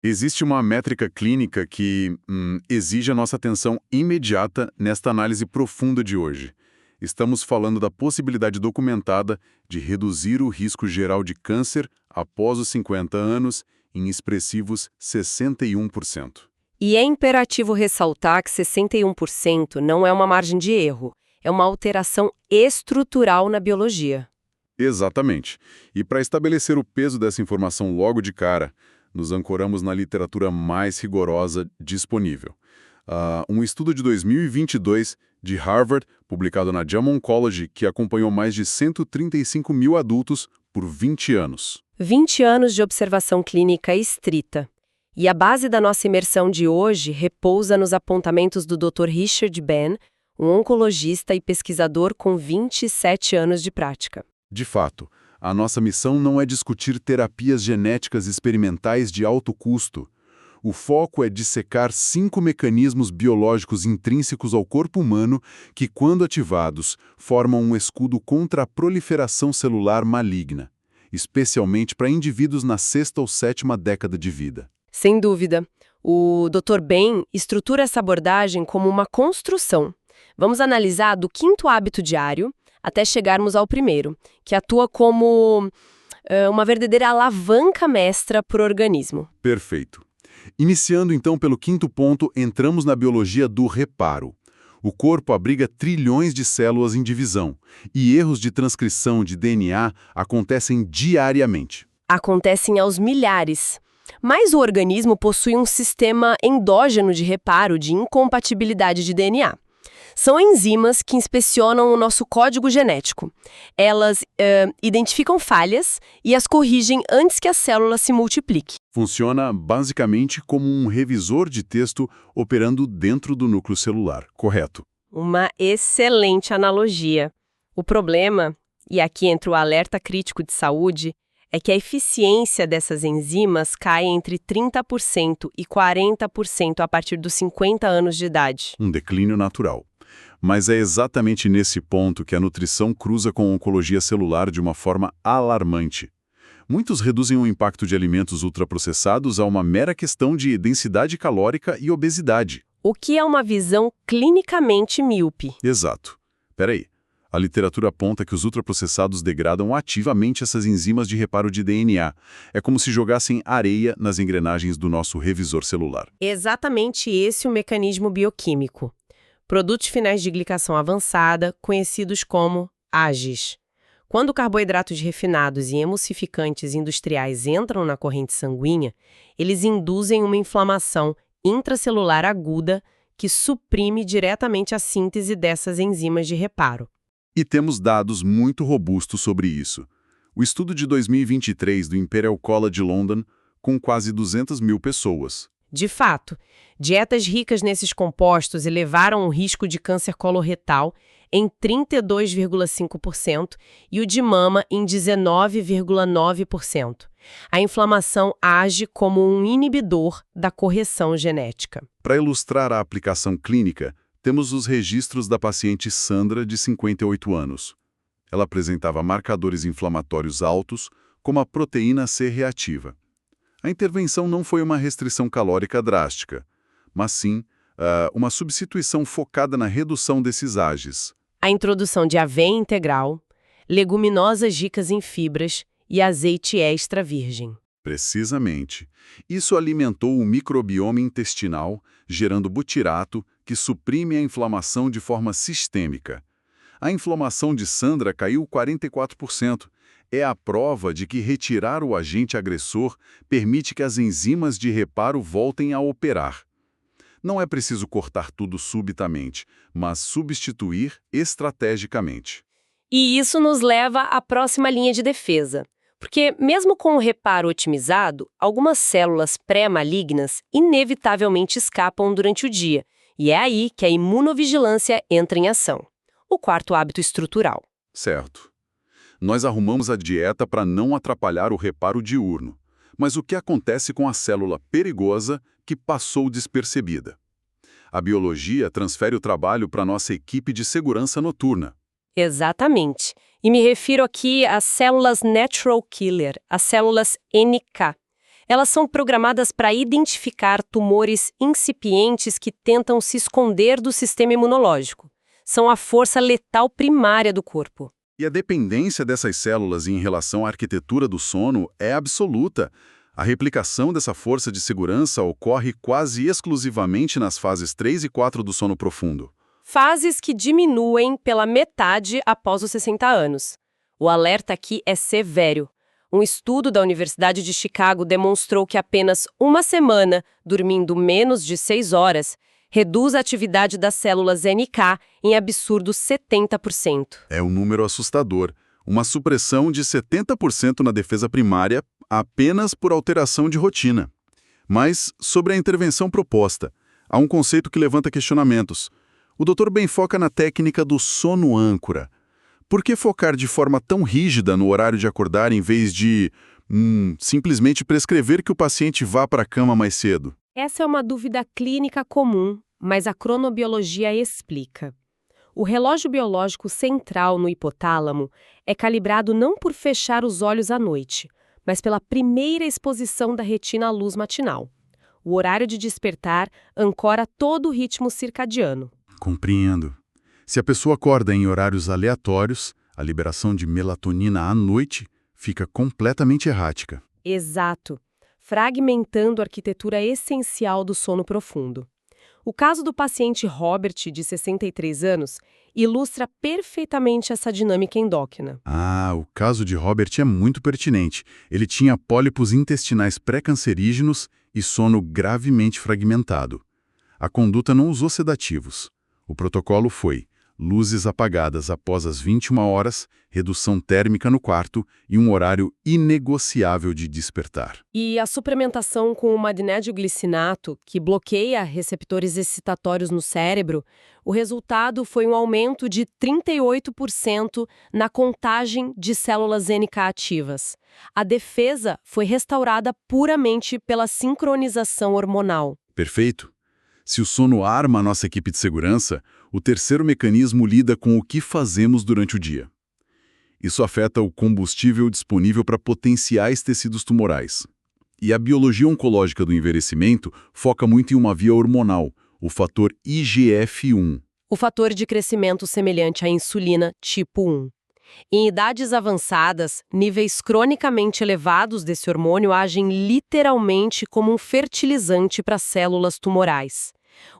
Existe uma métrica clínica que exige a nossa atenção imediata nesta análise profunda de hoje. Estamos falando da possibilidade documentada de reduzir o risco geral de câncer após os 50 anos em expressivos 61%. E é imperativo ressaltar que 61% não é uma margem de erro, é uma alteração estrutural na biologia. Exatamente. E para estabelecer o peso dessa informação logo de cara, nos ancoramos na literatura mais rigorosa disponível. Um estudo de 2022 de Harvard, publicado na JAMA Oncology, que acompanhou mais de 135 mil adultos por 20 anos. 20 anos de observação clínica estrita. E a base da nossa imersão de hoje repousa nos apontamentos do Dr. Richard Ben, um oncologista e pesquisador com 27 anos de prática. De fato, a nossa missão não é discutir terapias genéticas experimentais de alto custo. O foco é dissecar 5 mecanismos biológicos intrínsecos ao corpo humano que, quando ativados, formam um escudo contra a proliferação celular maligna, especialmente para indivíduos na 6ª ou 7ª década de vida. Sem dúvida. O Dr. Ben estrutura essa abordagem como uma construção. Vamos analisar do 5º hábito diário até chegarmos ao primeiro, que atua como uma verdadeira alavanca mestra para o organismo. Perfeito. Iniciando então pelo 5º ponto, entramos na biologia do reparo. O corpo abriga trilhões de células em divisão, e erros de transcrição de DNA acontecem diariamente. Acontecem aos milhares. Mas o organismo possui um sistema endógeno de reparo de incompatibilidade de DNA. São enzimas que inspecionam o nosso código genético. Elas identificam falhas e as corrigem antes que a célula se multiplique. Funciona basicamente como um revisor de texto operando dentro do núcleo celular, correto? Uma excelente analogia. O problema, e aqui entra o alerta crítico de saúde, é que a eficiência dessas enzimas cai entre 30% e 40% a partir dos 50 anos de idade. Um declínio natural. Mas é exatamente nesse ponto que a nutrição cruza com a oncologia celular de uma forma alarmante. Muitos reduzem o impacto de alimentos ultraprocessados a uma mera questão de densidade calórica e obesidade. O que é uma visão clinicamente míope. Exato. Peraí. A literatura aponta que os ultraprocessados degradam ativamente essas enzimas de reparo de DNA. É como se jogassem areia nas engrenagens do nosso revisor celular. Exatamente esse o mecanismo bioquímico. Produtos finais de glicação avançada, conhecidos como AGEs. Quando carboidratos refinados e emulsificantes industriais entram na corrente sanguínea, eles induzem uma inflamação intracelular aguda que suprime diretamente a síntese dessas enzimas de reparo. E temos dados muito robustos sobre isso. O estudo de 2023 do Imperial College London, com quase 200 mil pessoas. De fato, dietas ricas nesses compostos elevaram o risco de câncer coloretal em 32,5% e o de mama em 19,9%. A inflamação age como um inibidor da correção genética. Para ilustrar a aplicação clínica, temos os registros da paciente Sandra, de 58 anos. Ela apresentava marcadores inflamatórios altos, como a proteína C reativa. A intervenção não foi uma restrição calórica drástica, mas sim uma substituição focada na redução desses AGEs. A introdução de aveia integral, leguminosas ricas em fibras e azeite extra virgem. Precisamente. Isso alimentou o microbioma intestinal, gerando butirato, que suprime a inflamação de forma sistêmica. A inflamação de Sandra caiu 44%. É a prova de que retirar o agente agressor permite que as enzimas de reparo voltem a operar. Não é preciso cortar tudo subitamente, mas substituir estrategicamente. E isso nos leva à próxima linha de defesa. Porque, mesmo com o reparo otimizado, algumas células pré-malignas inevitavelmente escapam durante o dia, e é aí que a imunovigilância entra em ação. O 4º hábito estrutural. Certo. Nós arrumamos a dieta para não atrapalhar o reparo diurno. Mas o que acontece com a célula perigosa que passou despercebida? A biologia transfere o trabalho para nossa equipe de segurança noturna. Exatamente. E me refiro aqui às células Natural Killer, as células NK. Elas são programadas para identificar tumores incipientes que tentam se esconder do sistema imunológico. São a força letal primária do corpo. E a dependência dessas células em relação à arquitetura do sono é absoluta. A replicação dessa força de segurança ocorre quase exclusivamente nas fases 3 e 4 do sono profundo. Fases que diminuem pela metade após os 60 anos. O alerta aqui é severo. Um estudo da Universidade de Chicago demonstrou que apenas uma semana, dormindo menos de 6 horas, reduz a atividade das células NK em absurdo 70%. É um número assustador. Uma supressão de 70% na defesa primária apenas por alteração de rotina. Mas, sobre a intervenção proposta, há um conceito que levanta questionamentos. O Dr. Ben foca na técnica do sono âncora. Por que focar de forma tão rígida no horário de acordar em vez de, simplesmente prescrever que o paciente vá para a cama mais cedo? Essa é uma dúvida clínica comum, mas a cronobiologia explica. O relógio biológico central no hipotálamo é calibrado não por fechar os olhos à noite, mas pela primeira exposição da retina à luz matinal. O horário de despertar ancora todo o ritmo circadiano. Compreendo. Se a pessoa acorda em horários aleatórios, a liberação de melatonina à noite fica completamente errática. Exato, fragmentando a arquitetura essencial do sono profundo. O caso do paciente Robert, de 63 anos, ilustra perfeitamente essa dinâmica endócrina. O caso de Robert é muito pertinente. Ele tinha pólipos intestinais pré-cancerígenos e sono gravemente fragmentado. A conduta não usou sedativos. O protocolo foi luzes apagadas após as 21 horas, redução térmica no quarto e um horário inegociável de despertar. E a suplementação com o magnédio-glicinato, que bloqueia receptores excitatórios no cérebro, o resultado foi um aumento de 38% na contagem de células NK ativas. A defesa foi restaurada puramente pela sincronização hormonal. Perfeito. Se o sono arma a nossa equipe de segurança, o terceiro mecanismo lida com o que fazemos durante o dia. Isso afeta o combustível disponível para potenciais tecidos tumorais. E a biologia oncológica do envelhecimento foca muito em uma via hormonal, o fator IGF-1. O fator de crescimento semelhante à insulina tipo 1. Em idades avançadas, níveis cronicamente elevados desse hormônio agem literalmente como um fertilizante para células tumorais.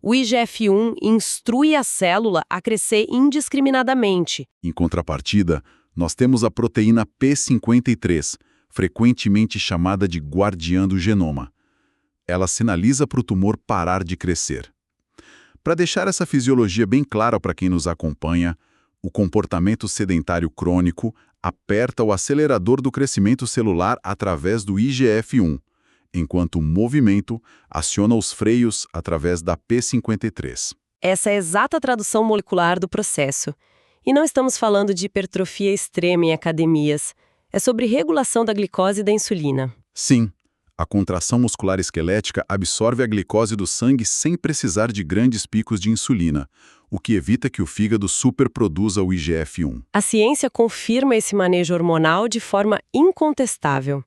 O IGF-1 instrui a célula a crescer indiscriminadamente. Em contrapartida, nós temos a proteína P53, frequentemente chamada de guardiã do genoma. Ela sinaliza para o tumor parar de crescer. Para deixar essa fisiologia bem clara para quem nos acompanha, o comportamento sedentário crônico aperta o acelerador do crescimento celular através do IGF-1, enquanto o movimento aciona os freios através da P53. Essa é a exata tradução molecular do processo. E não estamos falando de hipertrofia extrema em academias. É sobre regulação da glicose e da insulina. Sim, a contração muscular esquelética absorve a glicose do sangue sem precisar de grandes picos de insulina, o que evita que o fígado superproduza o IGF-1. A ciência confirma esse manejo hormonal de forma incontestável.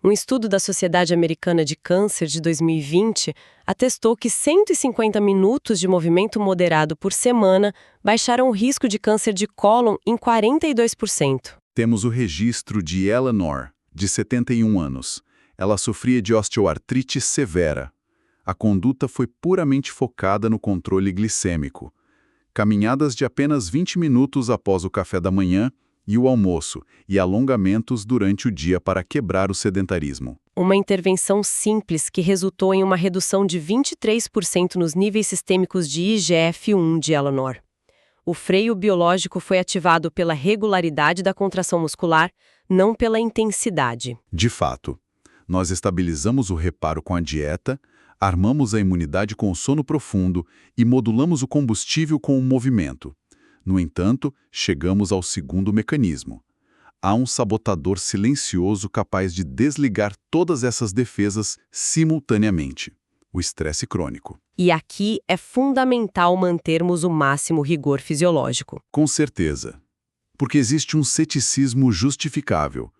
Um estudo da Sociedade Americana de Câncer de 2020 atestou que 150 minutos de movimento moderado por semana baixaram o risco de câncer de cólon em 42%. Temos o registro de Eleanor, de 71 anos. Ela sofria de osteoartrite severa. A conduta foi puramente focada no controle glicêmico. Caminhadas de apenas 20 minutos após o café da manhã e o almoço, e alongamentos durante o dia para quebrar o sedentarismo. Uma intervenção simples que resultou em uma redução de 23% nos níveis sistêmicos de IGF-1 de Eleanor. O freio biológico foi ativado pela regularidade da contração muscular, não pela intensidade. De fato, nós estabilizamos o reparo com a dieta, armamos a imunidade com o sono profundo e modulamos o combustível com o movimento. No entanto, chegamos ao segundo mecanismo. Há um sabotador silencioso capaz de desligar todas essas defesas simultaneamente: o estresse crônico. E aqui é fundamental mantermos o máximo rigor fisiológico. Com certeza. Porque existe um ceticismo justificável.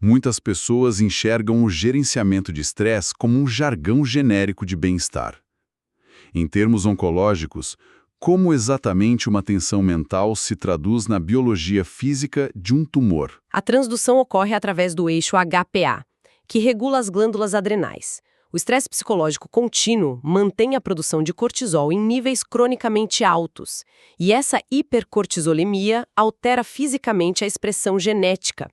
Muitas pessoas enxergam o gerenciamento de estresse como um jargão genérico de bem-estar. Em termos oncológicos, como exatamente uma tensão mental se traduz na biologia física de um tumor? A transdução ocorre através do eixo HPA, que regula as glândulas adrenais. O estresse psicológico contínuo mantém a produção de cortisol em níveis cronicamente altos, e essa hipercortisolemia altera fisicamente a expressão genética.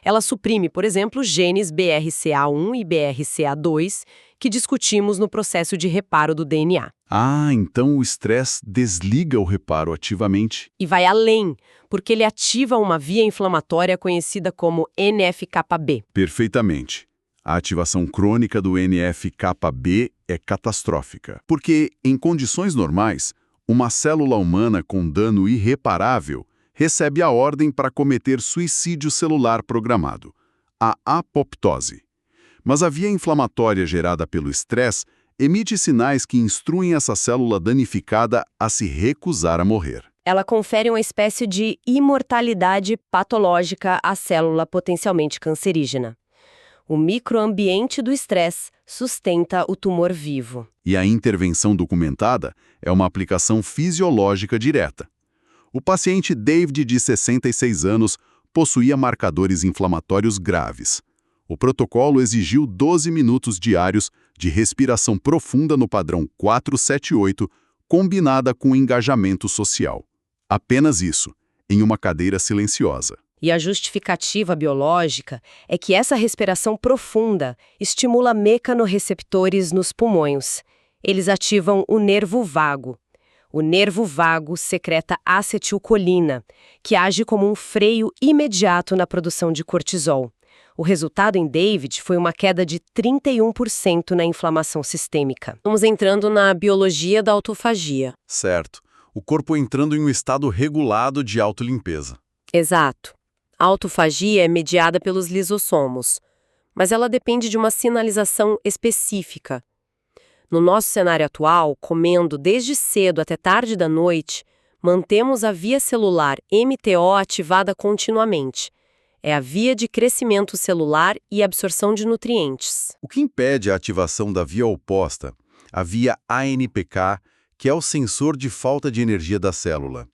Ela suprime, por exemplo, genes BRCA1 e BRCA2, que discutimos no processo de reparo do DNA. Ah, então o estresse desliga o reparo ativamente. E vai além, porque ele ativa uma via inflamatória conhecida como NF-κB. Perfeitamente. A ativação crônica do NF-κB é catastrófica, porque, em condições normais, uma célula humana com dano irreparável recebe a ordem para cometer suicídio celular programado, a apoptose. Mas a via inflamatória gerada pelo estresse emite sinais que instruem essa célula danificada a se recusar a morrer. Ela confere uma espécie de imortalidade patológica à célula potencialmente cancerígena. O microambiente do estresse sustenta o tumor vivo. E a intervenção documentada é uma aplicação fisiológica direta. O paciente David, de 66 anos, possuía marcadores inflamatórios graves. O protocolo exigiu 12 minutos diários de respiração profunda no padrão 478, combinada com engajamento social. Apenas isso, em uma cadeira silenciosa. E a justificativa biológica é que essa respiração profunda estimula mecanorreceptores nos pulmões. Eles ativam o nervo vago. O nervo vago secreta acetilcolina, que age como um freio imediato na produção de cortisol. O resultado em David foi uma queda de 31% na inflamação sistêmica. Vamos entrando na biologia da autofagia. Certo. O corpo entrando em um estado regulado de autolimpeza. Exato. A autofagia é mediada pelos lisossomos, mas ela depende de uma sinalização específica. No nosso cenário atual, comendo desde cedo até tarde da noite, mantemos a via celular MTO ativada continuamente. É a via de crescimento celular e absorção de nutrientes. O que impede a ativação da via oposta, a via ANPK, que é o sensor de falta de energia da célula?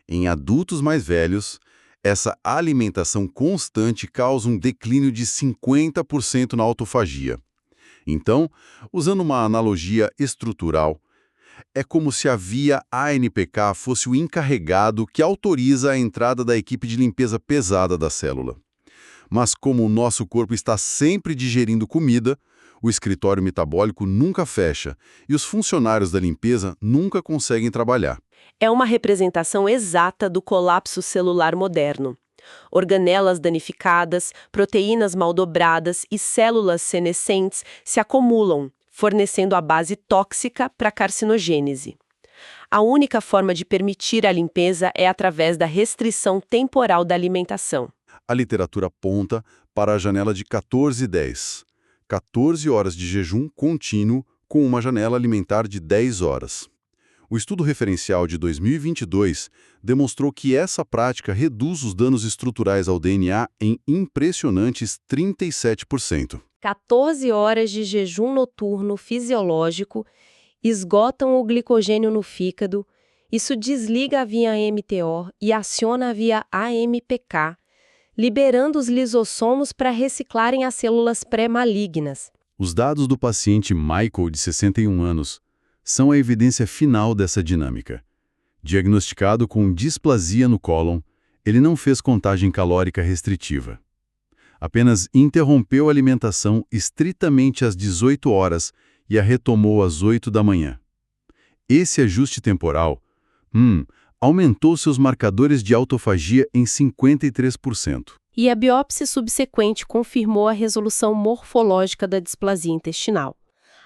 Em adultos mais velhos, essa alimentação constante causa um declínio de 50% na autofagia. Então, usando uma analogia estrutural, é como se a via ANPK fosse o encarregado que autoriza a entrada da equipe de limpeza pesada da célula. Mas como o nosso corpo está sempre digerindo comida, o escritório metabólico nunca fecha e os funcionários da limpeza nunca conseguem trabalhar. É uma representação exata do colapso celular moderno. Organelas danificadas, proteínas mal dobradas e células senescentes se acumulam, fornecendo a base tóxica para a carcinogênese. A única forma de permitir a limpeza é através da restrição temporal da alimentação. A literatura aponta para a janela de 14-10. 14 horas de jejum contínuo com uma janela alimentar de 10 horas. O estudo referencial de 2022 demonstrou que essa prática reduz os danos estruturais ao DNA em impressionantes 37%. 14 horas de jejum noturno fisiológico esgotam o glicogênio no fígado, isso desliga a via MTO e aciona a via AMPK, liberando os lisossomos para reciclarem as células pré-malignas. Os dados do paciente Michael, de 61 anos, são a evidência final dessa dinâmica. Diagnosticado com displasia no cólon, ele não fez contagem calórica restritiva. Apenas interrompeu a alimentação estritamente às 18 horas e a retomou às 8 da manhã. Esse ajuste temporal aumentou seus marcadores de autofagia em 53%. E a biópsia subsequente confirmou a resolução morfológica da displasia intestinal.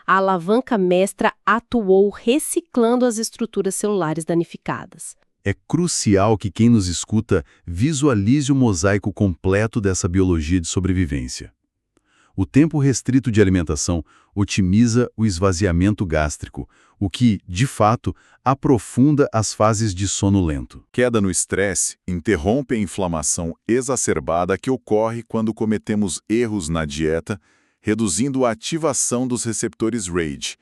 A alavanca mestra atuou reciclando as estruturas celulares danificadas. É crucial que quem nos escuta visualize o mosaico completo dessa biologia de sobrevivência. O tempo restrito de alimentação otimiza o esvaziamento gástrico, o que, de fato, aprofunda as fases de sono lento. Queda no estresse interrompe a inflamação exacerbada que ocorre quando cometemos erros na dieta, reduzindo a ativação dos receptores RAGE,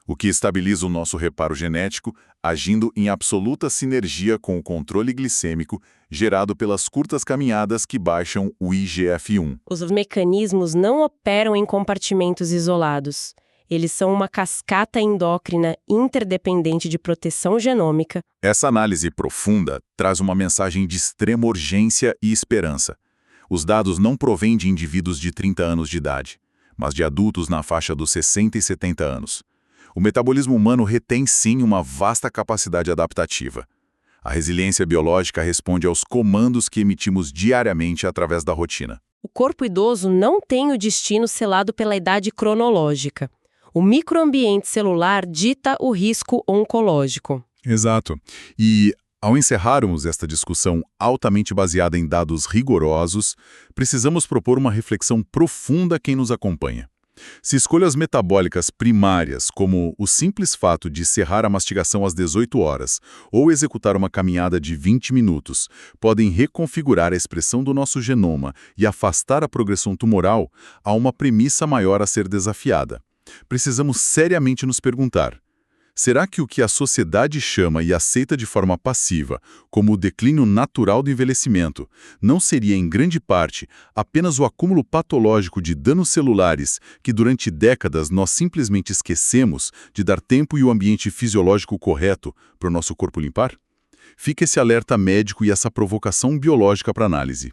o que estabiliza o nosso reparo genético, agindo em absoluta sinergia com o controle glicêmico gerado pelas curtas caminhadas que baixam o IGF-1. Os mecanismos não operam em compartimentos isolados. Eles são uma cascata endócrina interdependente de proteção genômica. Essa análise profunda traz uma mensagem de extrema urgência e esperança. Os dados não provêm de indivíduos de 30 anos de idade, mas de adultos na faixa dos 60 e 70 anos. O metabolismo humano retém sim uma vasta capacidade adaptativa. A resiliência biológica responde aos comandos que emitimos diariamente através da rotina. O corpo idoso não tem o destino selado pela idade cronológica. O microambiente celular dita o risco oncológico. Exato. E, ao encerrarmos esta discussão altamente baseada em dados rigorosos, precisamos propor uma reflexão profunda a quem nos acompanha. Se escolhas metabólicas primárias, como o simples fato de cerrar a mastigação às 18 horas ou executar uma caminhada de 20 minutos, podem reconfigurar a expressão do nosso genoma e afastar a progressão tumoral, há uma premissa maior a ser desafiada. Precisamos seriamente nos perguntar: será que o que a sociedade chama e aceita de forma passiva como o declínio natural do envelhecimento não seria, em grande parte, apenas o acúmulo patológico de danos celulares que durante décadas nós simplesmente esquecemos de dar tempo e o ambiente fisiológico correto para o nosso corpo limpar? Fica esse alerta médico e essa provocação biológica para análise.